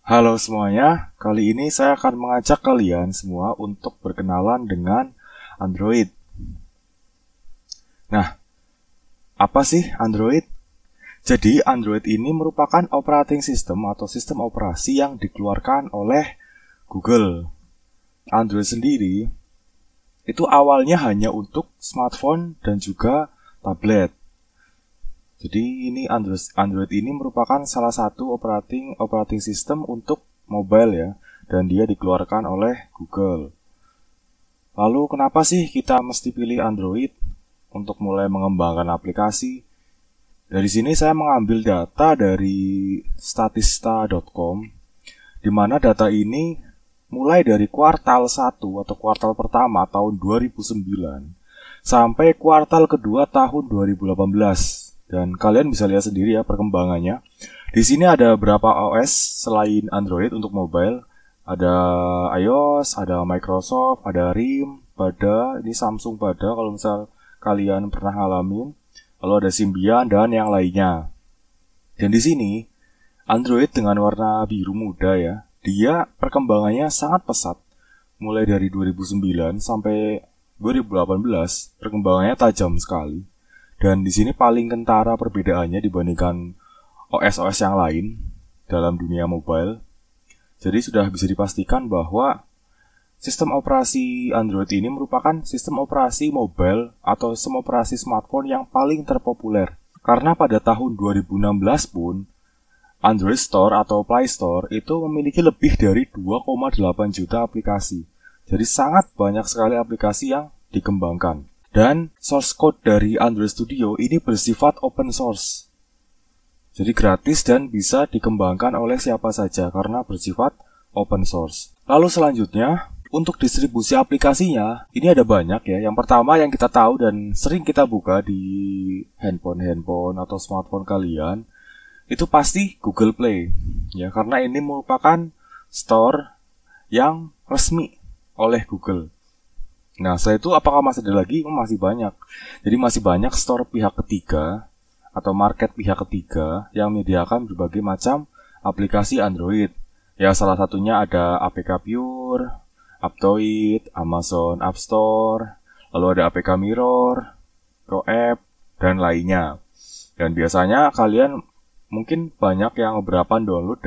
Halo semuanya, kali ini saya akan mengajak kalian semua untuk berkenalan dengan Android. Nah, apa sih Android? Jadi Android ini merupakan operating system atau sistem operasi yang dikeluarkan oleh Google. Android sendiri itu awalnya hanya untuk smartphone dan juga tablet. Jadi ini Android ini merupakan salah satu operating system untuk mobile ya, dan dia dikeluarkan oleh Google. Lalu kenapa sih kita mesti pilih Android untuk mulai mengembangkan aplikasi? Dari sini saya mengambil data dari statista.com, di mana data ini mulai dari kuartal 1 atau kuartal pertama tahun 2009 sampai kuartal kedua tahun 2018. Dan kalian bisa lihat sendiri ya perkembangannya. Di sini ada beberapa OS selain Android untuk mobile. Ada iOS, ada Microsoft, ada RIM, Pada, ini Samsung Pada kalau misal kalian pernah ngalamin. Lalu ada Symbian dan yang lainnya. Dan di sini Android dengan warna biru muda ya, dia perkembangannya sangat pesat. Mulai dari 2009 sampai 2018, perkembangannya tajam sekali. Dan di sini paling kentara perbedaannya dibandingkan OS-OS yang lain dalam dunia mobile. Jadi sudah bisa dipastikan bahwa sistem operasi Android ini merupakan sistem operasi mobile atau sistem operasi smartphone yang paling terpopuler. Karena pada tahun 2016 pun, Android Store atau Play Store itu memiliki lebih dari 2,8 juta aplikasi. Jadi sangat banyak sekali aplikasi yang dikembangkan. Dan source code dari Android Studio ini bersifat open source. Jadi gratis dan bisa dikembangkan oleh siapa saja karena bersifat open source. Lalu selanjutnya, untuk distribusi aplikasinya, ini ada banyak ya. Yang pertama yang kita tahu dan sering kita buka di handphone atau smartphone kalian, itu pasti Google Play. Ya, karena ini merupakan store yang resmi oleh Google. Nah, setelah itu apakah masih ada lagi? Masih banyak. Jadi masih banyak store pihak ketiga atau market pihak ketiga yang menyediakan berbagai macam aplikasi Android. Ya, salah satunya ada APK Pure, Aptoide, Amazon App Store, lalu ada APK Mirror, ProApp, dan lainnya. Dan biasanya kalian mungkin banyak yang beberapa download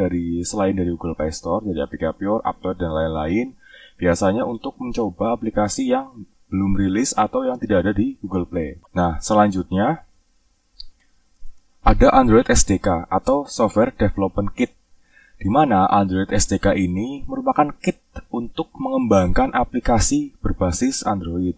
selain dari Google Play Store, jadi APK Pure, Aptoide, dan lain-lain. Biasanya untuk mencoba aplikasi yang belum rilis atau yang tidak ada di Google Play. Nah, selanjutnya ada Android SDK atau Software Development Kit, di mana Android SDK ini merupakan kit untuk mengembangkan aplikasi berbasis Android.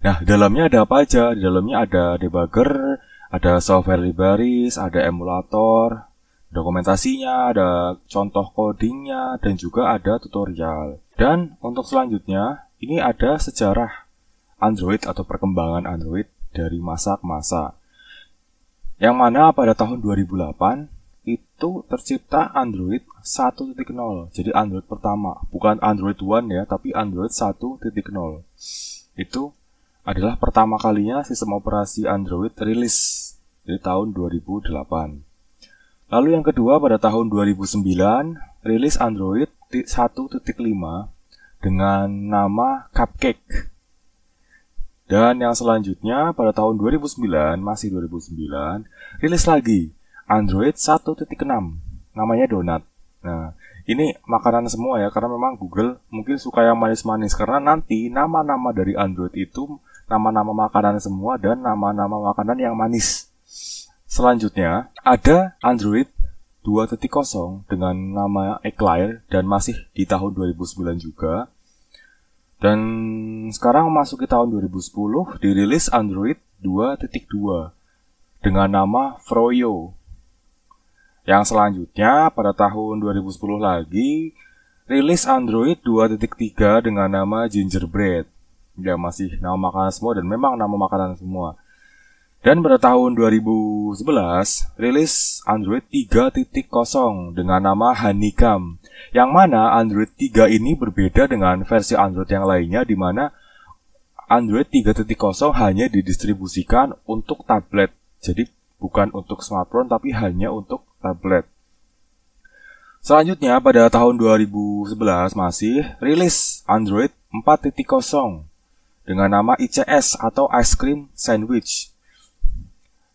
Nah, di dalamnya ada apa aja? Di dalamnya ada debugger, ada software libraries, ada emulator, dokumentasinya, ada contoh codingnya, dan juga ada tutorial. Dan untuk selanjutnya, ini ada sejarah Android atau perkembangan Android dari masa ke masa. Yang mana pada tahun 2008, itu tercipta Android 1.0. Jadi Android pertama, bukan Android One ya, tapi Android 1.0. Itu adalah pertama kalinya sistem operasi Android rilis di tahun 2008. Lalu yang kedua pada tahun 2009, rilis Android 1.5 dengan nama Cupcake. Dan yang selanjutnya pada tahun 2009, masih 2009, rilis lagi Android 1.6, namanya Donut. Nah, ini makanan semua ya, karena memang Google mungkin suka yang manis-manis, karena nanti nama-nama dari Android itu nama-nama makanan semua dan nama-nama makanan yang manis. Selanjutnya, ada Android 2.0 dengan nama Eclair dan masih di tahun 2009 juga. Dan sekarang masuk ke tahun 2010, dirilis Android 2.2 dengan nama Froyo. Yang selanjutnya pada tahun 2010 lagi, rilis Android 2.3 dengan nama Gingerbread. Ya, masih nama makanan semua dan memang nama makanan semua. Dan pada tahun 2011, rilis Android 3.0 dengan nama Honeycomb. Yang mana Android 3 ini berbeda dengan versi Android yang lainnya, di mana Android 3.0 hanya didistribusikan untuk tablet. Jadi bukan untuk smartphone, tapi hanya untuk tablet. Selanjutnya pada tahun 2011 masih rilis Android 4.0 dengan nama ICS atau Ice Cream Sandwich.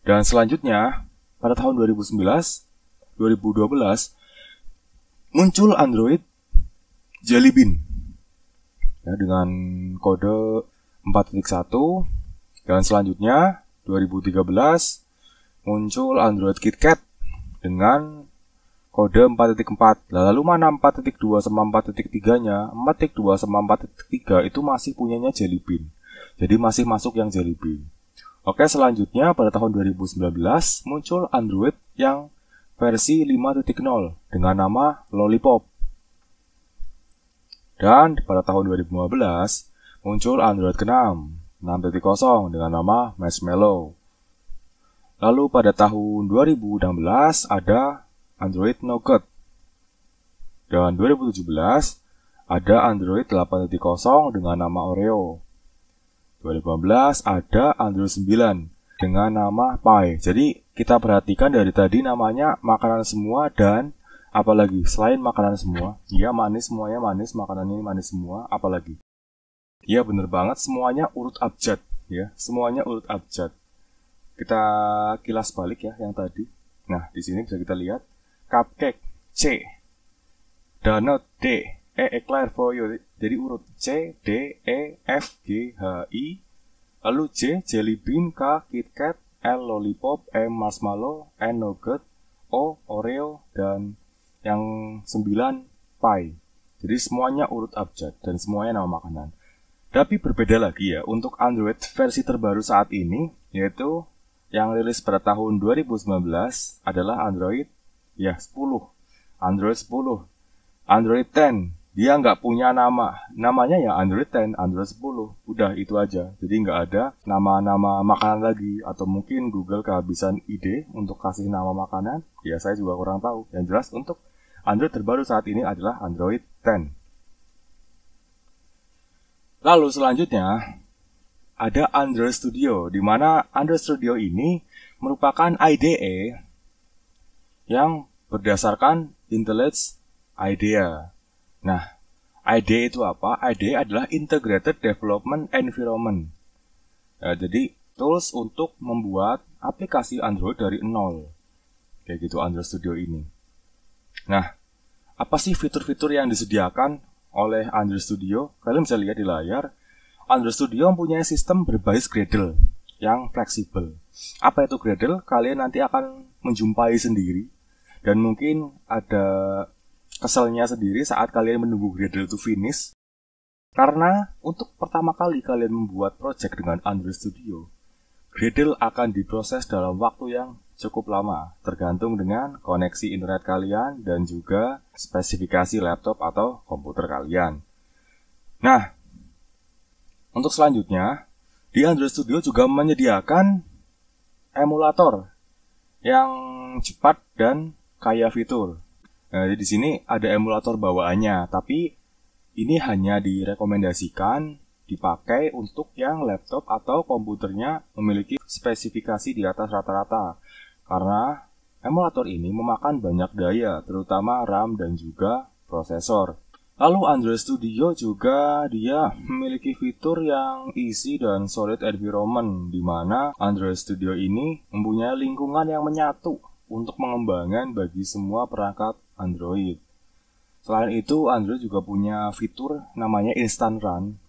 Dan selanjutnya pada tahun 2012 muncul Android Jelly Bean ya, dengan kode 4.1. Dan selanjutnya 2013 muncul Android KitKat dengan kode 4.4. Lalu mana 4.2 sama 4.3-nya? 4.2 sama 4.3 itu masih punyanya Jelly Bean. Jadi masih masuk yang Jelly Bean. Oke, selanjutnya pada tahun 2019 muncul Android yang versi 5.0 dengan nama Lollipop. Dan pada tahun 2015 muncul Android ke-6, 6.0 dengan nama Marshmallow. Lalu pada tahun 2016 ada Android Nougat. Dan 2017 ada Android 8.0 dengan nama Oreo. 2015 ada Android 9 dengan nama Pie. Jadi kita perhatikan dari tadi namanya makanan semua dan apalagi selain makanan semua. Ya manis, semuanya manis, makanan ini manis semua, apalagi. Ya bener banget, semuanya urut abjad ya, semuanya urut abjad. Kita kilas balik ya yang tadi. Nah, di sini bisa kita lihat cupcake C, donut D, eclair froyo. Jadi urut C, D, E, F, G, H, I. Lalu J, jelly bean, K, KitKat, L, lollipop, M, marshmallow, N, nougat, O, Oreo, dan yang 9 pie. Jadi semuanya urut abjad dan semuanya nama makanan. Tapi berbeda lagi ya untuk Android versi terbaru saat ini, yaitu yang rilis pada tahun 2019 adalah Android 10. Android 10. Android 10. Dia nggak punya nama. Namanya ya Android 10, Android 10. Udah itu aja. Jadi nggak ada nama-nama makanan lagi. Atau mungkin Google kehabisan ide untuk kasih nama makanan. Ya saya juga kurang tahu. Yang jelas untuk Android terbaru saat ini adalah Android 10. Lalu selanjutnya ada Android Studio, di mana Android Studio ini merupakan IDE yang berdasarkan IntelliJ IDEA. Nah, IDE itu apa? IDE adalah Integrated Development Environment. Ya, jadi tools untuk membuat aplikasi Android dari nol. Kayak gitu Android Studio ini. Nah, apa sih fitur-fitur yang disediakan oleh Android Studio? Kalian bisa lihat di layar. Android Studio mempunyai sistem berbasis Gradle yang fleksibel. Apa itu Gradle? Kalian nanti akan menjumpai sendiri. Dan mungkin ada keselnya sendiri saat kalian menunggu Gradle itu finish. Karena untuk pertama kali kalian membuat project dengan Android Studio, Gradle akan diproses dalam waktu yang cukup lama, tergantung dengan koneksi internet kalian dan juga spesifikasi laptop atau komputer kalian. Nah, untuk selanjutnya, di Android Studio juga menyediakan emulator yang cepat dan kaya fitur. Nah, di sini ada emulator bawaannya, tapi ini hanya direkomendasikan dipakai untuk yang laptop atau komputernya memiliki spesifikasi di atas rata-rata. Karena emulator ini memakan banyak daya, terutama RAM dan juga prosesor. Lalu Android Studio juga dia memiliki fitur yang easy dan solid environment, di mana Android Studio ini mempunyai lingkungan yang menyatu untuk mengembangkan bagi semua perangkat Android. Selain itu, Android juga punya fitur namanya Instant Run.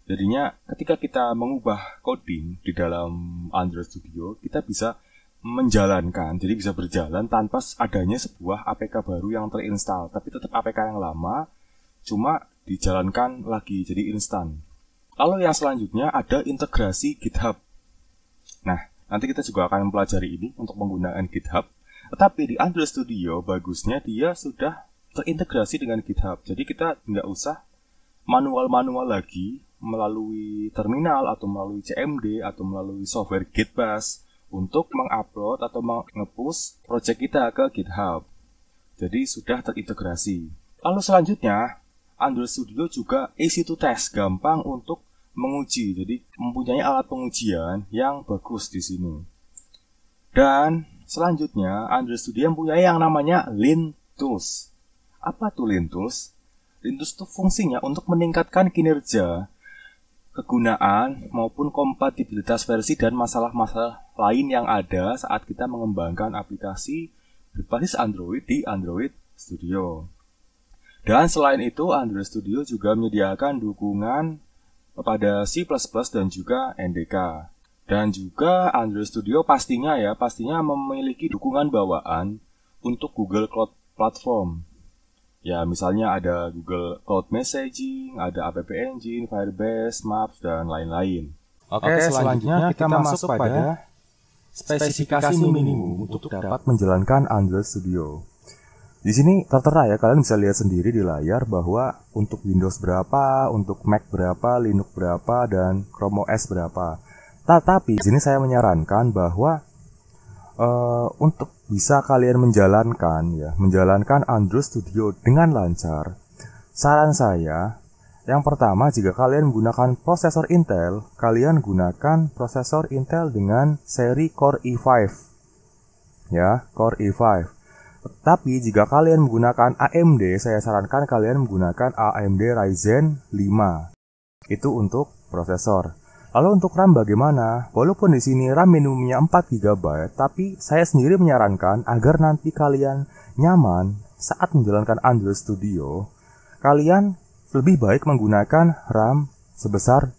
Jadinya ketika kita mengubah coding di dalam Android Studio, kita bisa menjalankan, jadi bisa berjalan tanpa adanya sebuah APK baru yang terinstall, tapi tetap APK yang lama, cuma dijalankan lagi, jadi instan. Lalu yang selanjutnya ada integrasi GitHub. Nah, nanti kita juga akan mempelajari ini untuk menggunakan GitHub. Tetapi di Android Studio, bagusnya dia sudah terintegrasi dengan GitHub. Jadi kita nggak usah manual-manual lagi melalui terminal atau melalui CMD atau melalui software Gitbash untuk mengupload atau nge-push project kita ke GitHub. Jadi sudah terintegrasi. Lalu selanjutnya, Android Studio juga easy to test, gampang untuk menguji. Jadi mempunyai alat pengujian yang bagus di sini. Dan selanjutnya, Android Studio mempunyai yang namanya Lean Tools. Apa tuh Lintools? Lintools itu fungsinya untuk meningkatkan kinerja, kegunaan, maupun kompatibilitas versi dan masalah-masalah lain yang ada saat kita mengembangkan aplikasi berbasis Android di Android Studio. Dan selain itu, Android Studio juga menyediakan dukungan pada C++ dan juga NDK. Dan juga Android Studio pastinya memiliki dukungan bawaan untuk Google Cloud Platform. Ya, misalnya ada Google Cloud Messaging, ada App Engine, Firebase, Maps, dan lain-lain. Oke, selanjutnya kita masuk pada spesifikasi minimum untuk dapat menjalankan Android Studio. Di sini tertera ya, kalian bisa lihat sendiri di layar bahwa untuk Windows berapa, untuk Mac berapa, Linux berapa, dan Chrome OS berapa. Tetapi di sini saya menyarankan bahwa untuk bisa kalian menjalankan Android Studio dengan lancar, saran saya, yang pertama, jika kalian menggunakan prosesor Intel, kalian gunakan prosesor Intel dengan seri Core i5. Ya, Core i5. Tapi jika kalian menggunakan AMD, saya sarankan kalian menggunakan AMD Ryzen 5. Itu untuk prosesor. Lalu untuk RAM bagaimana? Walaupun di sini RAM minimumnya 4 GB, tapi saya sendiri menyarankan agar nanti kalian nyaman saat menjalankan Android Studio, kalian lebih baik menggunakan RAM sebesar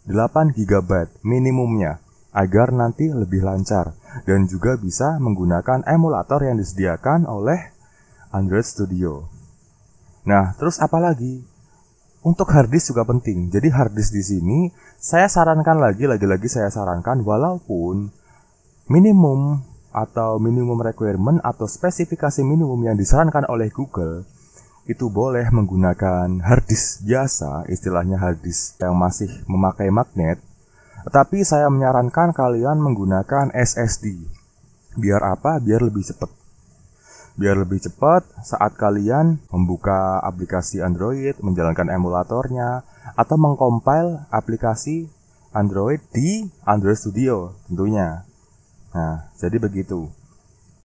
8 GB minimumnya agar nanti lebih lancar dan juga bisa menggunakan emulator yang disediakan oleh Android Studio. Nah, terus apa lagi? Untuk harddisk juga penting. Jadi harddisk di sini saya sarankan lagi-lagi saya sarankan walaupun minimum requirement atau spesifikasi minimum yang disarankan oleh Google itu boleh menggunakan harddisk biasa, istilahnya harddisk yang masih memakai magnet. Tetapi saya menyarankan kalian menggunakan SSD. Biar apa? Biar lebih cepat. Biar lebih cepat saat kalian membuka aplikasi Android, menjalankan emulatornya, atau mengcompile aplikasi Android di Android Studio tentunya. Nah, jadi begitu.